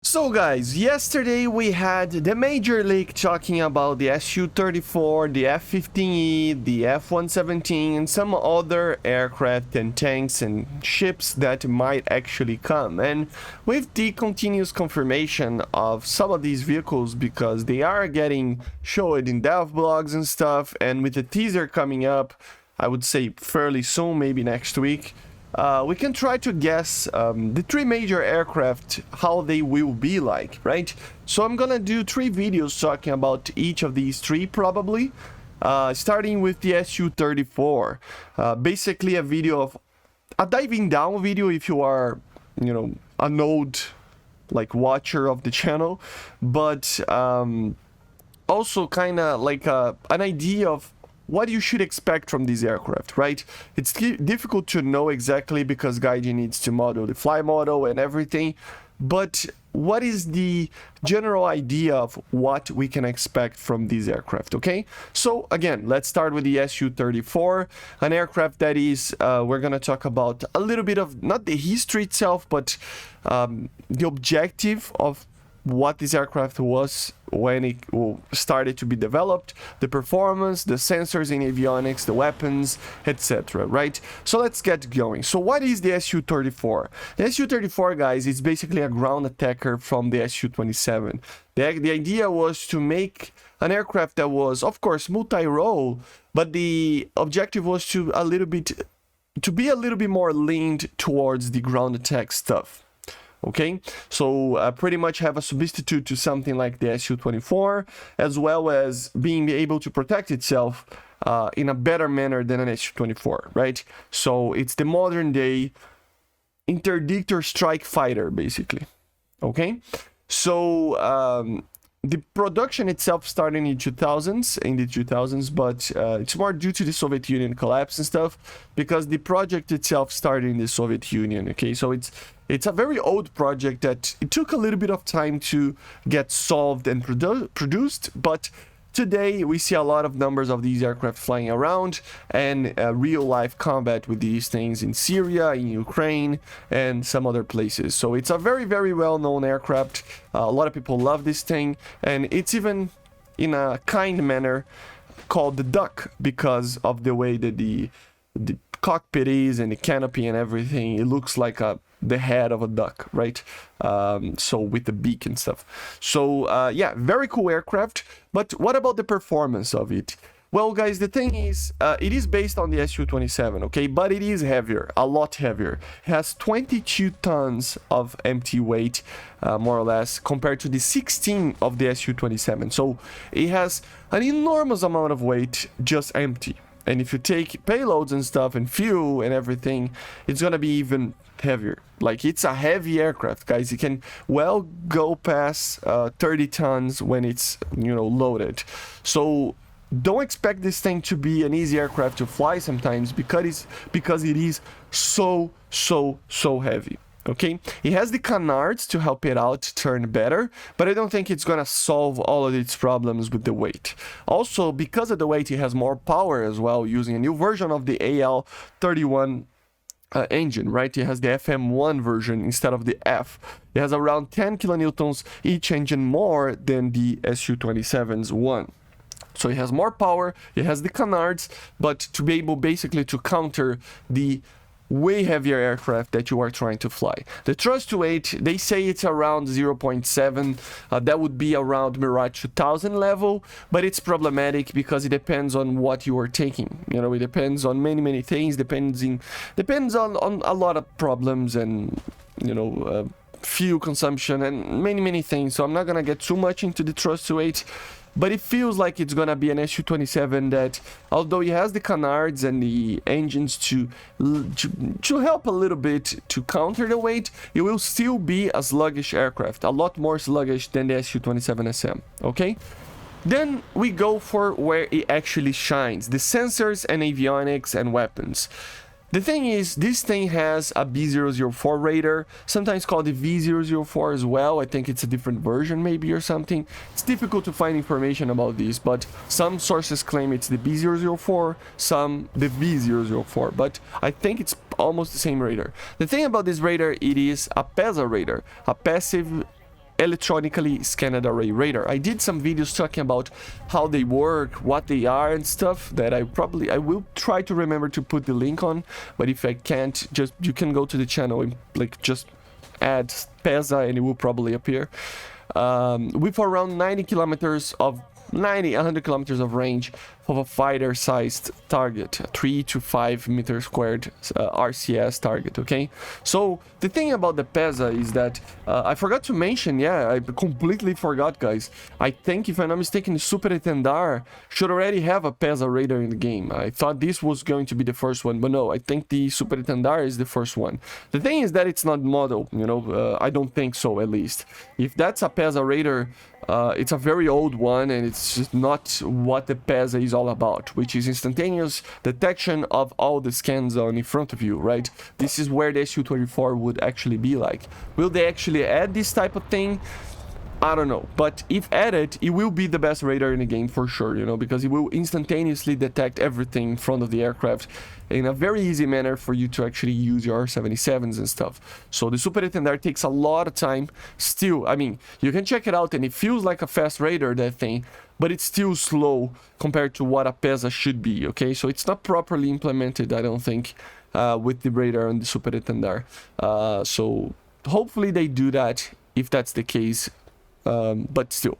So guys, yesterday we had the major leak talking about the SU-34, the F-15E, the F-117 and some other aircraft and tanks and ships that might actually come. And with the continuous confirmation of some of these vehicles because they are getting showed in dev blogs and stuff, and with the teaser coming up, I would say fairly soon, maybe next week, we can try to guess the three major aircraft, how they will be like, right? So I'm gonna do 3 videos talking about each of these 3 probably, starting with the SU-34. Basically a video of a diving down video if you are, a node like watcher of the channel, but also kind of like an idea of what you should expect from this aircraft, right? It's difficult to know exactly because Gaijin needs to model the fly model and everything, but what is the general idea of what we can expect from this aircraft, okay? So again, let's start with the SU-34, an aircraft that is, we're gonna talk about a little bit of, not the history itself, but the objective of what this aircraft was when it started to be developed, the performance, the sensors in avionics, the weapons, etc. Right? So let's get going. So what is the SU-34? The SU-34, guys, is basically a ground attacker from the SU-27. The idea was to make an aircraft that was, of course, multi-role, but the objective was to be a little bit more leaned towards the ground attack stuff. Okay, so pretty much have a substitute to something like the SU-24, as well as being able to protect itself in a better manner than an SU-24, right? So it's the modern day interdictor strike fighter, basically. Okay, so the production itself started in the 2000s, but it's more due to the Soviet Union collapse and stuff, because the project itself started in the Soviet Union. Okay, so it's a very old project that it took a little bit of time to get solved and produced, but today we see a lot of numbers of these aircraft flying around and real-life combat with these things in Syria, in Ukraine, and some other places. So it's a very, very well-known aircraft. A lot of people love this thing, and it's even in a kind manner called the duck because of the way that the cockpit is and the canopy and everything. It looks like the head of a duck, right? So with the beak and stuff. So yeah, very cool aircraft. But what about the performance of it? Well, guys, the thing is, it is based on the SU-27, okay? But it is heavier, a lot heavier. It has 22 tons of empty weight, more or less, compared to the 16 of the SU-27. So it has an enormous amount of weight just empty. And if you take payloads and stuff and fuel and everything, it's gonna be even heavier. Like, it's a heavy aircraft, guys. It can well go past 30 tons when it's, loaded. So don't expect this thing to be an easy aircraft to fly sometimes because it is so heavy. Okay, it has the canards to help it out turn better, but I don't think it's gonna solve all of its problems with the weight. Also, because of the weight, it has more power as well, using a new version of the AL-31 engine, right? It has the FM1 version instead of the F. It has around 10 kilonewtons each engine more than the SU-27's one. So it has more power, it has the canards, but to be able basically to counter the way heavier aircraft that you are trying to fly. The thrust to weight, they say it's around 0.7. That would be around Mirage 2000 level, but it's problematic because it depends on what you are taking. It depends on many things, depends on a lot of problems and, fuel consumption and many things. So I'm not gonna get too much into the thrust to weight. But it feels like it's gonna be an SU-27 that, although it has the canards and the engines to help a little bit to counter the weight, it will still be a sluggish aircraft, a lot more sluggish than the SU-27SM, okay? Then we go for where it actually shines, the sensors and avionics and weapons. The thing is, this thing has a B004 radar, sometimes called the V004 as well. I think it's a different version maybe or something. It's difficult to find information about this, but some sources claim it's the B004, some the V004, but I think it's almost the same radar. The thing about this radar, it is a PESA radar, a passive electronically scanned array radar. I did some videos talking about how they work, what they are and stuff that I will try to remember to put the link on, but if I can't, just you can go to the channel and like just add PESA and it will probably appear. With around 100 kilometers of range of a fighter-sized target, 3 to 5 meter squared RCS target, okay? So the thing about the PESA is that I forgot to mention, yeah, I completely forgot, guys. I think, if I'm not mistaken, the Super Tendar should already have a PESA radar in the game. I thought this was going to be the first one, but no, I think the Super Tendar is the first one. The thing is that it's not modeled, you know, I don't think so, at least. If that's a PESA radar, it's a very old one, and it's just not what the PESA is all about, which is instantaneous detection of all the scans on in front of you, right? This is where the SU-34 would actually be like. Will they actually add this type of thing? I don't know, but if added, it will be the best radar in the game for sure, you know, because it will instantaneously detect everything in front of the aircraft in a very easy manner for you to actually use your R-77s and stuff. So the Super Tendar takes a lot of time. Still, I mean, you can check it out and it feels like a fast radar, that thing, but it's still slow compared to what a PESA should be, okay? So it's not properly implemented, I don't think, with the radar on the Super Tendar. So hopefully they do that, if that's the case. But still,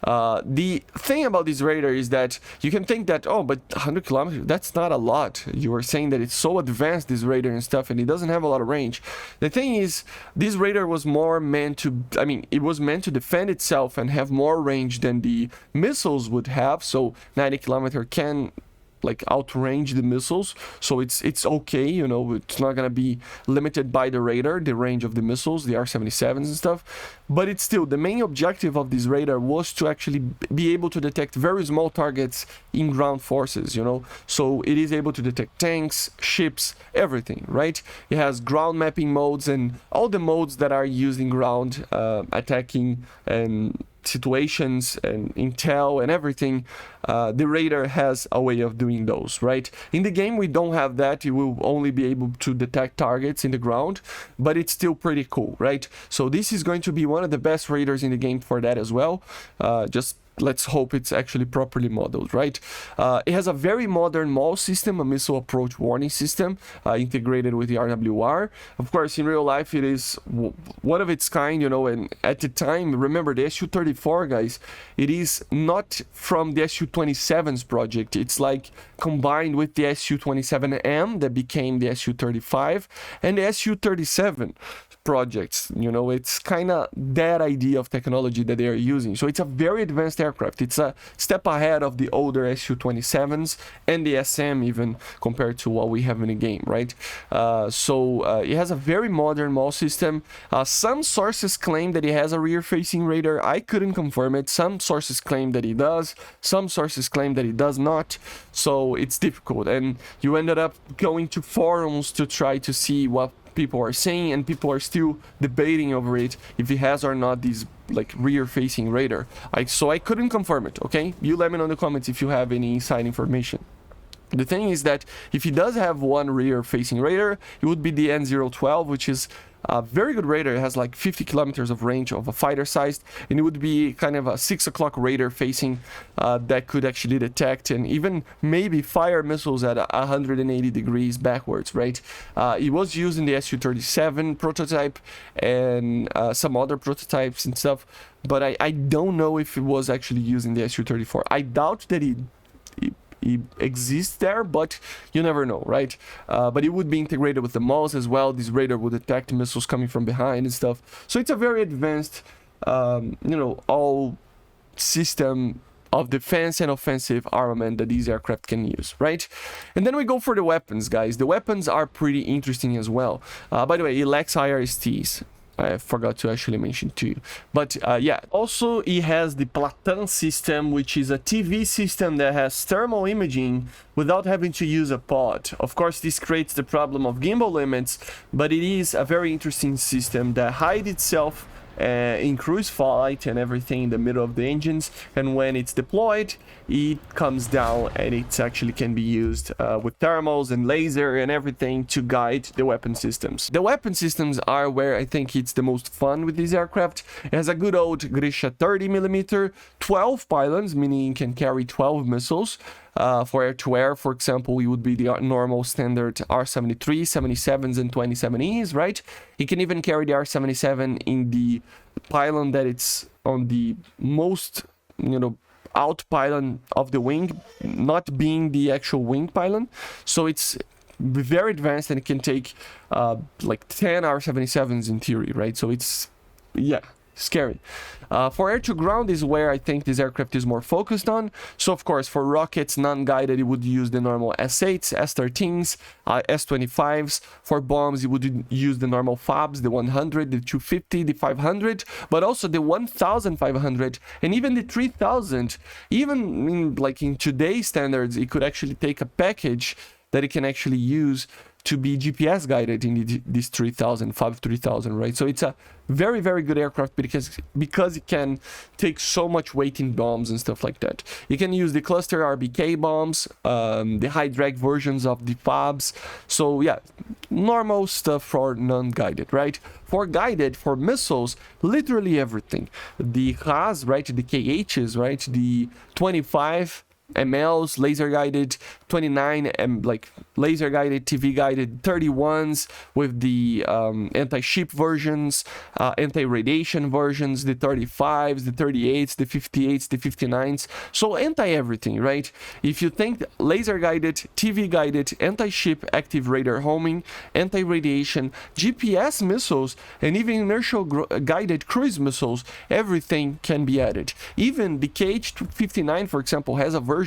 the thing about this radar is that you can think that, oh, but 100 kilometers, that's not a lot. You were saying that it's so advanced, this radar and stuff, and it doesn't have a lot of range. The thing is, this radar was more meant to, I mean, it was meant to defend itself and have more range than the missiles would have. So 90 kilometer can like outrange the missiles, so it's okay, you know, it's not gonna be limited by the radar, the range of the missiles, the R-77s and stuff, but it's still, the main objective of this radar was to actually be able to detect very small targets in ground forces, you know, so it is able to detect tanks, ships, everything, right? It has ground mapping modes and all the modes that are used in ground attacking and situations and intel and everything. The radar has a way of doing those, right? In the game we don't have that. You will only be able to detect targets in the ground, but it's still pretty cool, right? So this is going to be one of the best radars in the game for that as well. Just let's hope it's actually properly modeled, right? It has a very modern MAW system, a missile approach warning system, integrated with the RWR. Of course, in real life, it is one of its kind, you know, and at the time, remember, the SU-34, guys, it is not from the SU-27's project. It's like combined with the SU-27M that became the SU-35 and the SU-37 projects, you know, it's kind of that idea of technology that they are using. So it's a very advanced aircraft. It's a step ahead of the older SU-27s and the SM even compared to what we have in the game, right? It has a very modern MAW system. Some sources claim that it has a rear-facing radar. I couldn't confirm it. Some sources claim that it does. Some sources claim that it does not. So it's difficult. And you ended up going to forums to try to see what people are saying, and people are still debating over it, if it has or not this like rear-facing radar. So I couldn't confirm it, okay? You let me know in the comments if you have any inside information. The thing is that if he does have one rear-facing radar, it would be the N012, which is a very good radar. It has like 50 kilometers of range of a fighter-sized, and it would be kind of a 6 o'clock radar facing that could actually detect and even maybe fire missiles at 180 degrees backwards, right? It was used in the SU-37 prototype and some other prototypes and stuff, but I don't know if it was actually used in the SU-34. I doubt that it exists there, but you never know, right? But it would be integrated with the MAWs as well. This radar would detect missiles coming from behind and stuff. So it's a very advanced, you know, all system of defense and offensive armament that these aircraft can use, right? And then we go for the weapons, guys. The weapons are pretty interesting as well. By the way, it lacks IRSTs. I forgot to actually mention to you, but yeah, also it has the Platan system, which is a TV system that has thermal imaging without having to use a pod. Of course, this creates the problem of gimbal limits, but it is a very interesting system that hides itself in cruise flight and everything in the middle of the engines, and when it's deployed it comes down and it actually can be used with thermals and laser and everything to guide the weapon systems. The weapon systems are where I think it's the most fun with this aircraft. It has a good old Grisha 30mm, 12 pylons, meaning it can carry 12 missiles. For air-to-air, for example, it would be the normal standard R-73, 77s, and 27Es, right? It can even carry the R-77 in the pylon that it's on the most, out pylon of the wing, not being the actual wing pylon. So it's very advanced and it can take like 10 R-77s in theory, right? So it's, yeah, scary. For air-to-ground is where I think this aircraft is more focused on. So of course, for rockets, non-guided, it would use the normal S8s, S13s, S25s. For bombs, it would use the normal FABs, the 100, the 250, the 500, but also the 1500 and even the 3000. Even in today's standards, it could actually take a package that it can actually use to be GPS guided in this 3000, FAB 3000, right? So it's a very, very good aircraft because it can take so much weight in bombs and stuff like that. You can use the cluster RBK bombs, the high drag versions of the FABs. So yeah, normal stuff for non-guided, right? For guided, for missiles, literally everything. The KHs, right? The KHs, right? The 25 MLs, laser guided, 29 like laser guided, TV guided, 31s with the anti-ship versions, anti-radiation versions, the 35s, the 38s, the 58s, the 59s. So anti-everything, right? If you think laser guided, TV guided, anti-ship, active radar homing, anti-radiation, GPS missiles, and even inertial guided cruise missiles, everything can be added. Even the KH-59, for example, has a version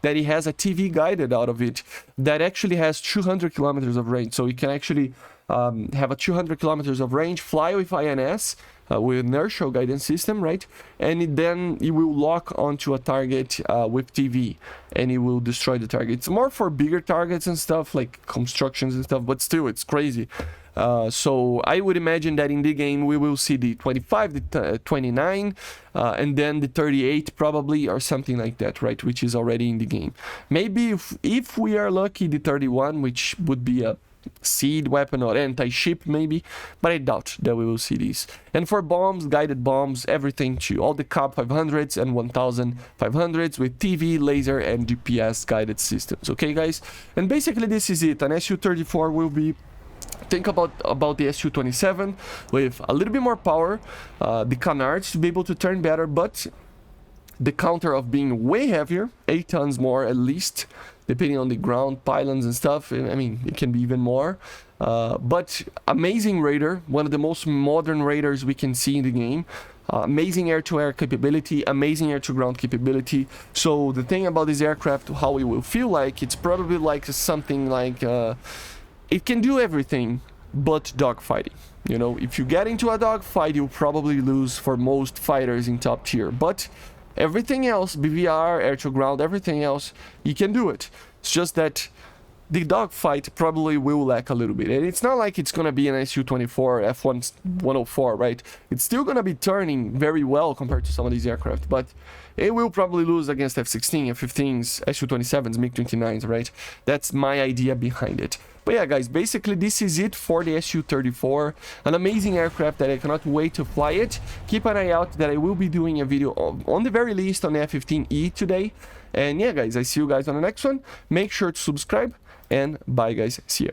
that it has a TV guided out of it that actually has 200 kilometers of range. So you can actually have a 200 kilometers of range, fly with INS, with inertial guidance system, right? And then it will lock onto a target with TV and it will destroy the target. It's more for bigger targets and stuff like constructions and stuff, but still it's crazy. So I would imagine that in the game we will see the 25, the 29, and then the 38 probably, or something like that, right? Which is already in the game. Maybe if we are lucky, the 31, which would be a seed weapon or anti-ship maybe, but I doubt that we will see these. And for bombs, guided bombs, everything too, all the CAB 500s and 1500s with TV, laser and GPS guided systems. Okay guys, and basically this is it. An SU-34 will be, think about the SU-27 with a little bit more power, the canards to be able to turn better, but the counter of being way heavier, 8 tons more at least, depending on the ground pylons and stuff. I mean, it can be even more, but amazing radar, one of the most modern radars we can see in the game. Amazing air-to-air capability, amazing air-to-ground capability. So the thing about this aircraft, how it will feel like, it's probably like something like it can do everything but dogfighting. You know, if you get into a dogfight, you'll probably lose for most fighters in top tier, but everything else, BVR, air-to-ground, everything else, you can do it. It's just that the dogfight probably will lack a little bit. And it's not like it's going to be an SU-24, F-104, right? It's still going to be turning very well compared to some of these aircraft, but it will probably lose against F-16, F-15s, SU-27s, MiG-29s, right? That's my idea behind it. But yeah, guys, basically this is it for the SU-34, an amazing aircraft that I cannot wait to fly it. Keep an eye out that I will be doing a video on the very least on the F-15E today. And yeah, guys, I see you guys on the next one. Make sure to subscribe, and bye, guys. See ya.